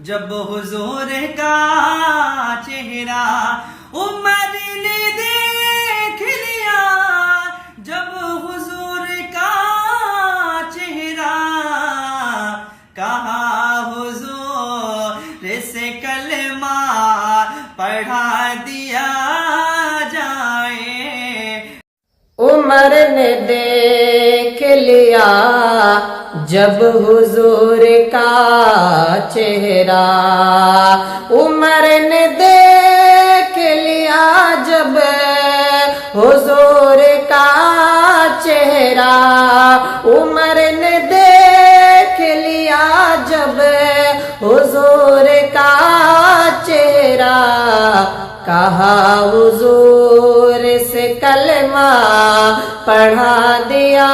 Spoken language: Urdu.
جب حضور کا چہرہ عمر نے دیکھ لیا، جب حضور کا چہرہ کہا حضور سے کلمہ پڑھا دیا جائے۔ عمر نے دیکھ لیا جب حضور کا چہرہ، عمر نے دیکھ لیا جب حضور کا چہرہ، عمر نے دیکھ لیا جب حضور کا چہرہ، کہا حضور سے کلمہ پڑھا دیا